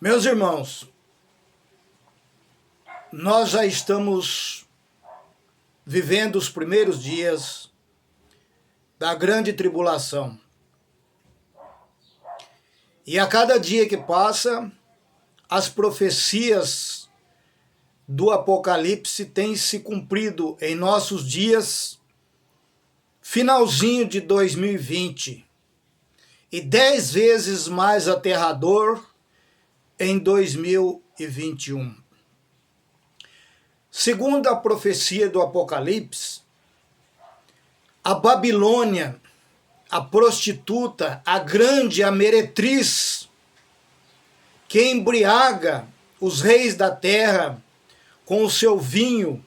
Meus irmãos, nós já estamos vivendo os primeiros dias da grande tribulação. E a cada dia que passa, as profecias do Apocalipse têm se cumprido em nossos dias, finalzinho de 2020, e 10 vezes mais aterrador em 2021. Segundo a profecia do Apocalipse, a Babilônia, a prostituta, a grande, a meretriz, que embriaga os reis da terra com o seu vinho,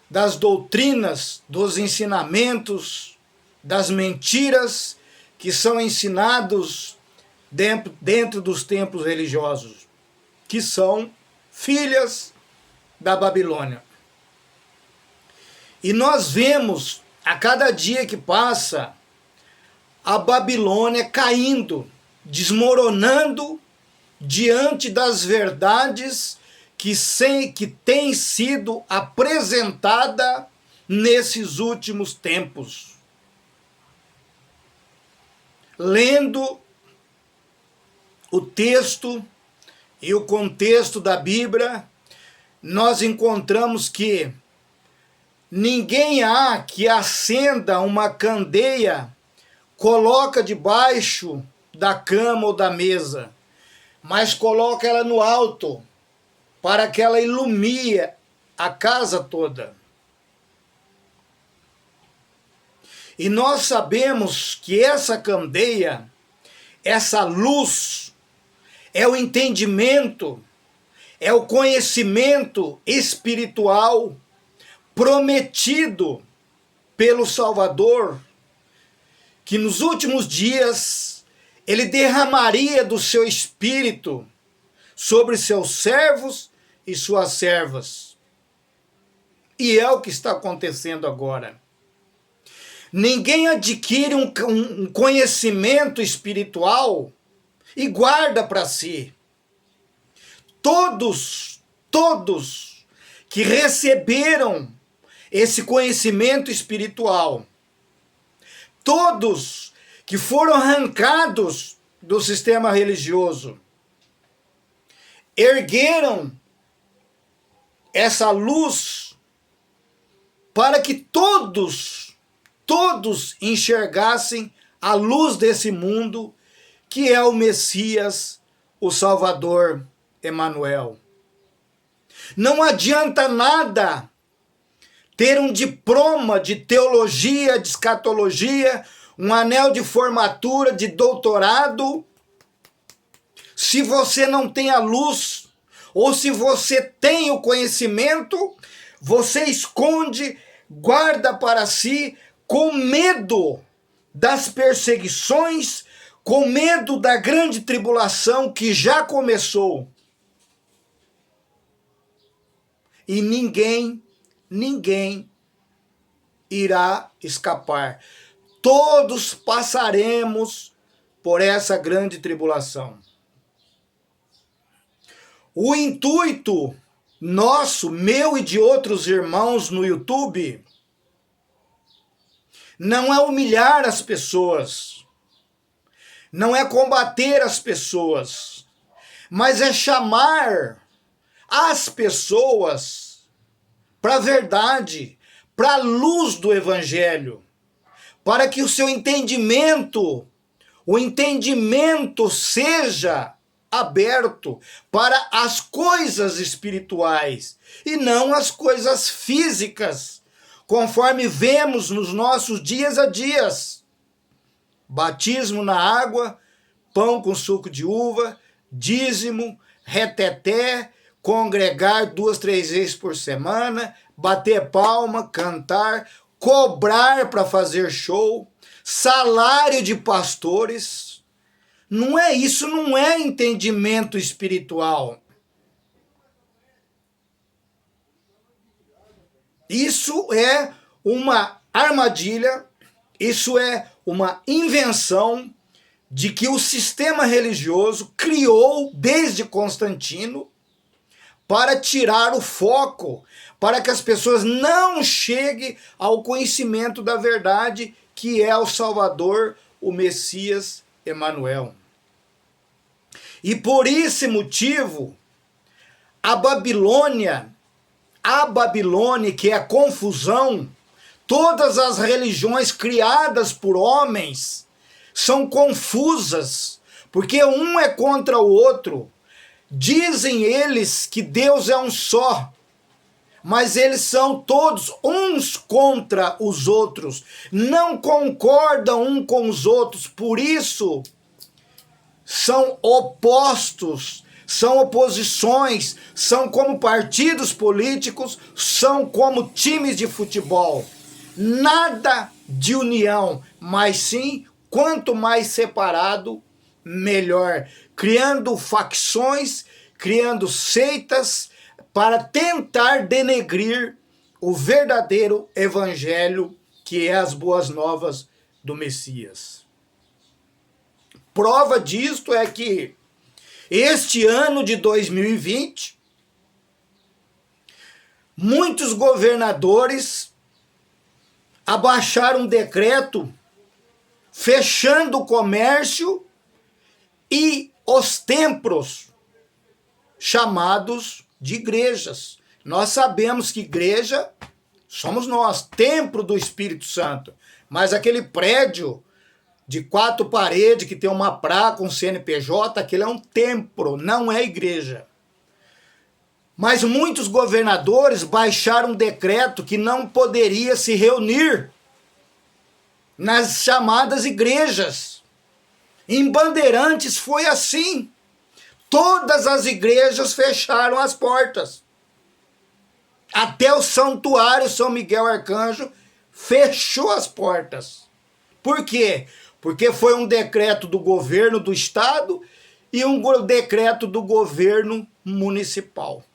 das doutrinas, dos ensinamentos, das mentiras que são ensinados dentro dos templos religiosos, que são filhas da Babilônia. E nós vemos, a cada dia que passa, a Babilônia caindo, desmoronando diante das verdades que tem sido apresentada nesses últimos tempos. Lendo o texto e o contexto da Bíblia, nós encontramos que ninguém há que acenda uma candeia, coloca debaixo da cama ou da mesa, mas coloca ela no alto, para que ela ilumine a casa toda. E nós sabemos que essa candeia, essa luz, é o entendimento, é o conhecimento espiritual prometido pelo Salvador, que nos últimos dias ele derramaria do seu espírito sobre seus servos e suas servas. E é o que está acontecendo agora. Ninguém adquire um conhecimento espiritual e guarda para si. Todos que receberam esse conhecimento espiritual, todos que foram arrancados do sistema religioso, ergueram essa luz para que todos enxergassem a luz desse mundo, que é o Messias, o Salvador Emanuel. Não adianta nada ter um diploma de teologia, de escatologia, um anel de formatura, de doutorado, se você não tem a luz, ou se você tem o conhecimento, você esconde, guarda para si, com medo das perseguições, com medo da grande tribulação que já começou. E ninguém irá escapar. Todos passaremos por essa grande tribulação. O intuito nosso, meu e de outros irmãos no YouTube, não é humilhar as pessoas, não é combater as pessoas, mas é chamar as pessoas para a verdade, para a luz do Evangelho, para que o seu entendimento, o entendimento seja aberto para as coisas espirituais e não as coisas físicas, conforme vemos nos nossos dias a dias. Batismo na água, pão com suco de uva, dízimo, reteté, congregar 2, 3 vezes por semana, bater palma, cantar, cobrar para fazer show, salário de pastores. Não é isso, não é entendimento espiritual. Isso é uma armadilha, isso é uma invenção de que o sistema religioso criou desde Constantino para tirar o foco, para que as pessoas não cheguem ao conhecimento da verdade, que é o Salvador, o Messias Emanuel. E por esse motivo, a Babilônia, que é a confusão, todas as religiões criadas por homens são confusas, porque um é contra o outro. Dizem eles que Deus é um só, mas eles são todos uns contra os outros, não concordam um com os outros, por isso são opostos, são oposições, são como partidos políticos, são como times de futebol. Nada de união, mas sim, quanto mais separado, melhor. Criando facções, criando seitas, para tentar denegrir o verdadeiro evangelho, que é as boas novas do Messias. Prova disto é que este ano de 2020, muitos governadores abaixaram um decreto fechando o comércio e os templos chamados de igrejas. Nós sabemos que igreja somos nós, templo do Espírito Santo, mas aquele prédio de 4 paredes que tem uma placa, um CNPJ, aquele é um templo, não é igreja. Mas muitos governadores baixaram um decreto que não poderia se reunir nas chamadas igrejas. Em Bandeirantes foi assim. Todas as igrejas fecharam as portas. Até o santuário São Miguel Arcanjo fechou as portas. Por quê? Porque foi um decreto do governo do estado e um decreto do governo municipal.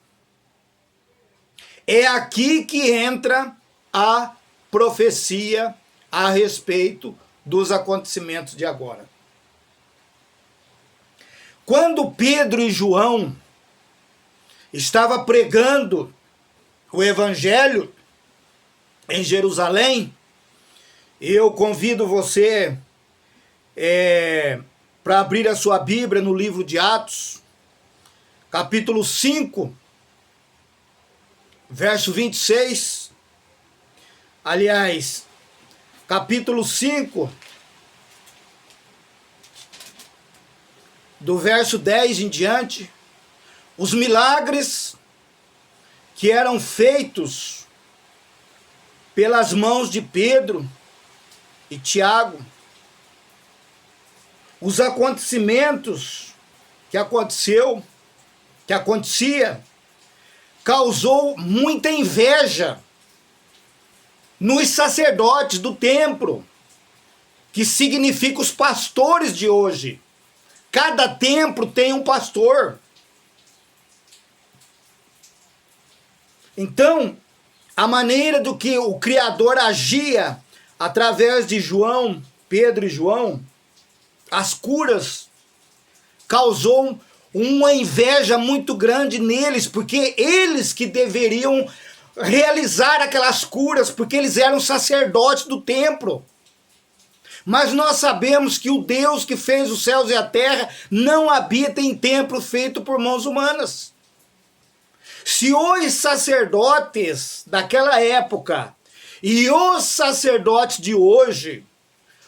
É aqui que entra a profecia a respeito dos acontecimentos de agora. Quando Pedro e João estavam pregando o evangelho em Jerusalém, eu convido você para abrir a sua Bíblia no livro de Atos, capítulo 5, verso 26. Aliás, capítulo 5, do verso 10 em diante, os milagres que eram feitos pelas mãos de Pedro e Tiago, os acontecimentos que acontecia, causou muita inveja nos sacerdotes do templo, que significa os pastores de hoje. Cada templo tem um pastor. Então, a maneira do que o Criador agia através de João, Pedro e João, as curas, causou uma inveja muito grande neles, porque eles que deveriam realizar aquelas curas, porque eles eram sacerdotes do templo. Mas nós sabemos que o Deus que fez os céus e a terra não habita em templo feito por mãos humanas. Se os sacerdotes daquela época e os sacerdotes de hoje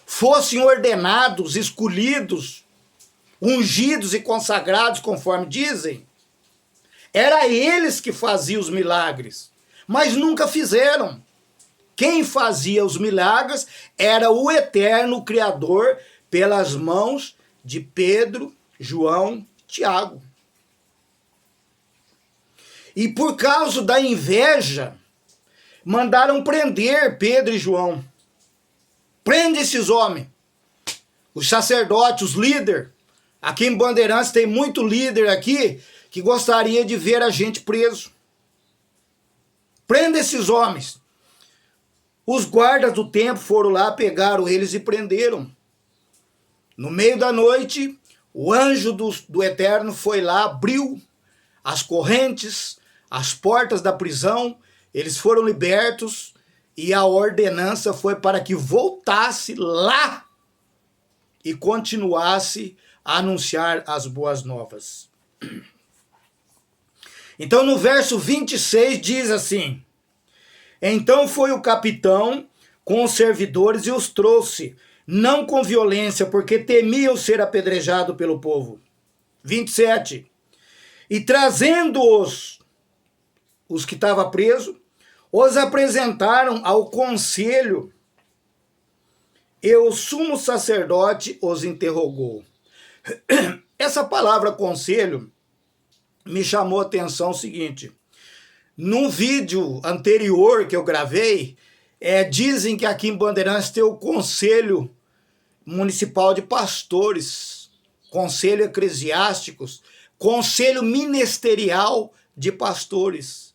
fossem ordenados, escolhidos, ungidos e consagrados, conforme dizem, era eles que faziam os milagres, mas nunca fizeram. Quem fazia os milagres era o eterno Criador pelas mãos de Pedro, João, Tiago. E por causa da inveja, mandaram prender Pedro e João. Prende esses homens. Os sacerdotes, os líderes. Aqui em Bandeirantes tem muito líder aqui que gostaria de ver a gente preso. Prende esses homens. Os guardas do templo foram lá, pegaram eles e prenderam. No meio da noite, o anjo do Eterno foi lá, abriu as correntes, as portas da prisão, eles foram libertos e a ordenança foi para que voltasse lá e continuasse a anunciar as boas novas. Então no verso 26 diz assim: então foi o capitão com os servidores e os trouxe, não com violência, porque temiam ser apedrejado pelo povo. 27. E trazendo-os que estavam presos, os apresentaram ao conselho, e o sumo sacerdote os interrogou. Essa palavra conselho me chamou a atenção o seguinte: num vídeo anterior que eu gravei, dizem que aqui em Bandeirantes tem o Conselho Municipal de Pastores, Conselho Eclesiásticos, Conselho Ministerial de Pastores.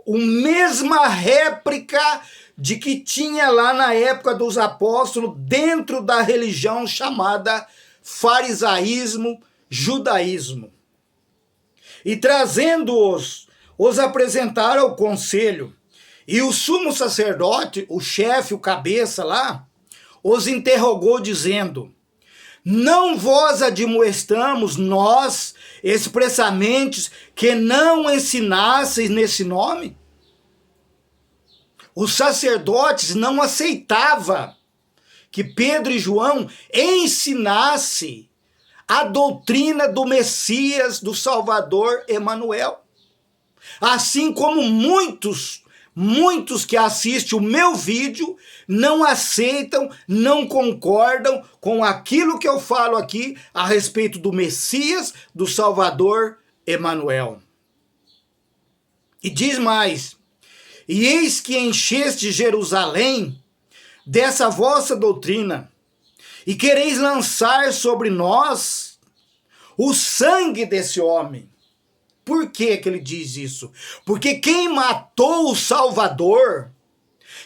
A mesma réplica de que tinha lá na época dos apóstolos, dentro da religião chamada farisaísmo, judaísmo. E trazendo-os apresentaram ao conselho, e o sumo sacerdote, o chefe, o cabeça lá, os interrogou dizendo: não vos admoestamos nós expressamente que não ensinasseis nesse nome? Os sacerdotes não aceitavam que Pedro e João ensinassem a doutrina do Messias, do Salvador Emanuel. Assim como muitos que assistem o meu vídeo não aceitam, não concordam com aquilo que eu falo aqui a respeito do Messias, do Salvador Emanuel. E diz mais: e eis que encheste Jerusalém dessa vossa doutrina, e quereis lançar sobre nós o sangue desse homem. Por que que ele diz isso? Porque quem matou o Salvador,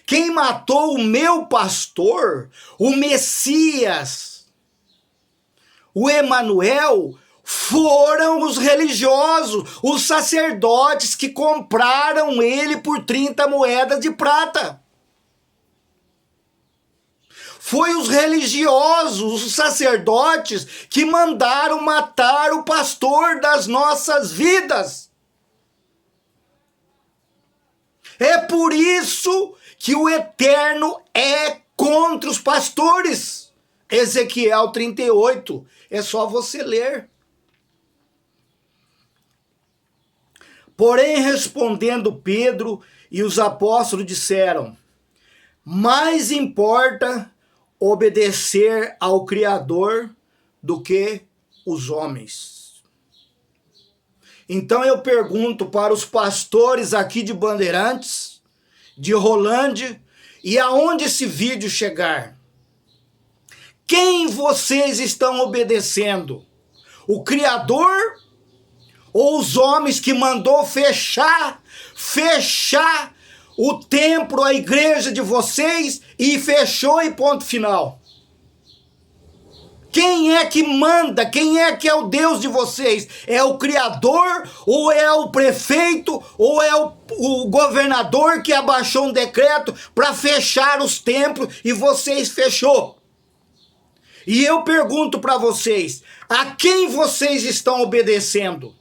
quem matou o meu pastor, o Messias, o Emanuel, foram os religiosos, os sacerdotes que compraram ele por 30 moedas de prata. Foi os religiosos, os sacerdotes, que mandaram matar o pastor das nossas vidas. É por isso que o Eterno é contra os pastores. Ezequiel 38, é só você ler. Porém, respondendo Pedro e os apóstolos disseram: mais importa obedecer ao Criador do que os homens. Então eu pergunto para os pastores aqui de Bandeirantes, de Rolândia, e aonde esse vídeo chegar: quem vocês estão obedecendo? O Criador ou os homens que mandou fechar o templo, a igreja de vocês, e fechou e ponto final? Quem é que manda? Quem é que é o Deus de vocês? É o Criador, ou é o prefeito, ou é o governador que abaixou um decreto para fechar os templos e vocês fechou? E eu pergunto para vocês: a quem vocês estão obedecendo?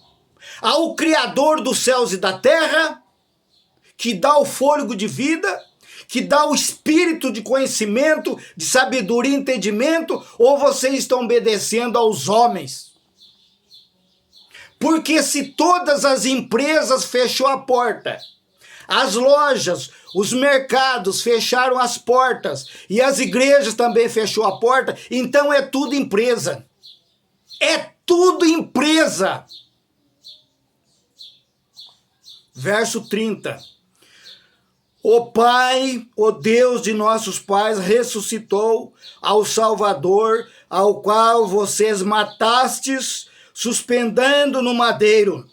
Ao Criador dos céus e da terra, que dá o fôlego de vida, que dá o espírito de conhecimento, de sabedoria e entendimento, ou vocês estão obedecendo aos homens? Porque se todas as empresas fechou a porta, as lojas, os mercados fecharam as portas, e as igrejas também fechou a porta, então é tudo empresa. É tudo empresa. Verso 30. O Pai, o Deus de nossos pais, ressuscitou ao Salvador, ao qual vocês matastes, suspendendo no madeiro.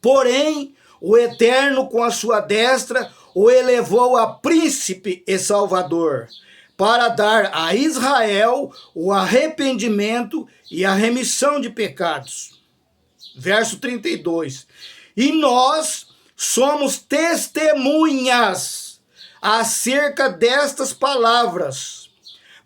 Porém, o Eterno, com a sua destra, o elevou a príncipe e salvador, para dar a Israel o arrependimento e a remissão de pecados. Verso 32. E nós somos testemunhas acerca destas palavras,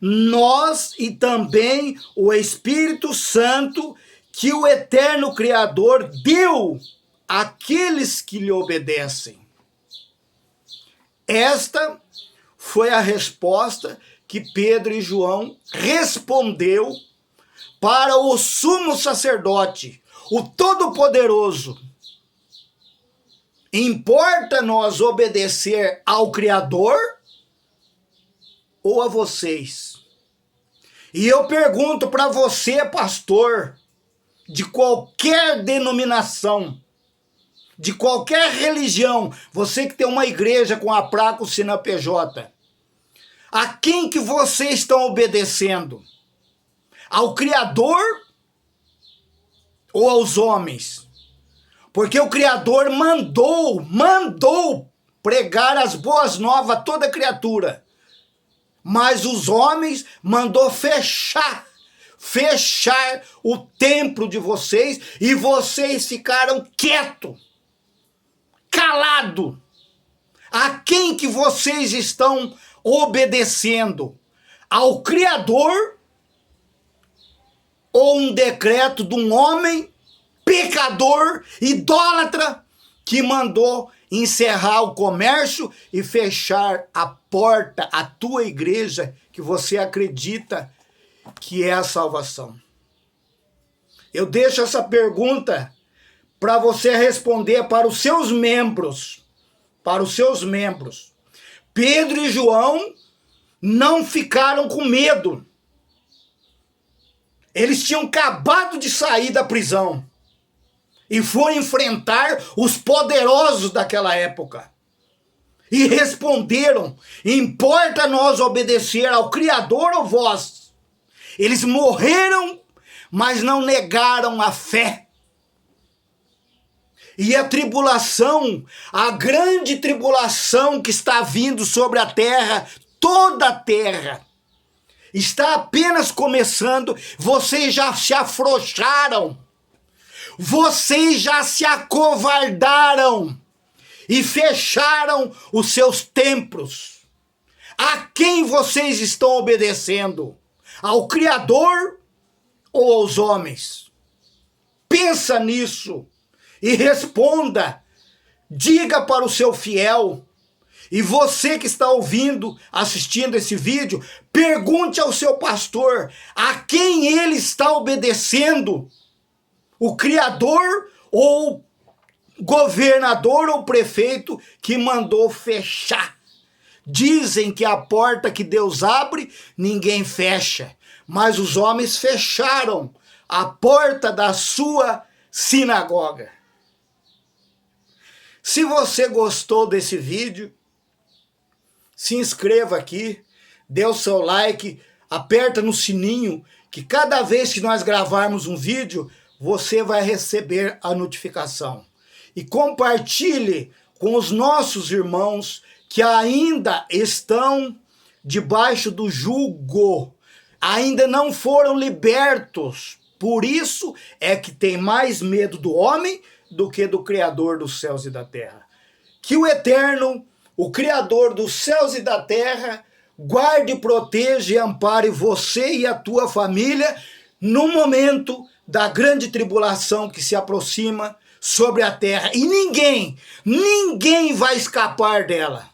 nós e também o Espírito Santo que o eterno Criador deu àqueles que lhe obedecem. Esta foi a resposta que Pedro e João respondeu para o sumo sacerdote, o Todo-Poderoso. Importa nós obedecer ao Criador ou a vocês? E eu pergunto para você, pastor, de qualquer denominação, de qualquer religião, você que tem uma igreja com a placa, o CNPJ, a quem que vocês estão obedecendo? Ao Criador ou aos homens? Porque o Criador mandou pregar as boas novas a toda criatura. Mas os homens mandou fechar o templo de vocês e vocês ficaram quietos, calados. A quem que vocês estão obedecendo? Ao Criador ou um decreto de um homem pecador, idólatra, que mandou encerrar o comércio e fechar a porta à tua igreja que você acredita que é a salvação? Eu deixo essa pergunta para você responder para os seus membros. Para os seus membros. Pedro e João não ficaram com medo. Eles tinham acabado de sair da prisão e foram enfrentar os poderosos daquela época. E responderam: importa nós obedecer ao Criador ou vós? Eles morreram, mas não negaram a fé. E a tribulação, a grande tribulação que está vindo sobre a terra, toda a terra, está apenas começando. Vocês já se afrouxaram. Vocês já se acovardaram e fecharam os seus templos. A quem vocês estão obedecendo? Ao Criador ou aos homens? Pensa nisso e responda. Diga para o seu fiel. E você que está ouvindo, assistindo esse vídeo, pergunte ao seu pastor a quem ele está obedecendo. O Criador ou governador ou prefeito que mandou fechar. Dizem que a porta que Deus abre, ninguém fecha. Mas os homens fecharam a porta da sua sinagoga. Se você gostou desse vídeo, se inscreva aqui, dê o seu like, aperta no sininho, que cada vez que nós gravarmos um vídeo, você vai receber a notificação. E compartilhe com os nossos irmãos que ainda estão debaixo do jugo, ainda não foram libertos. Por isso é que tem mais medo do homem do que do Criador dos céus e da terra. Que o Eterno, o Criador dos céus e da terra, guarde, proteja e ampare você e a tua família no momento da grande tribulação que se aproxima sobre a terra. E ninguém vai escapar dela.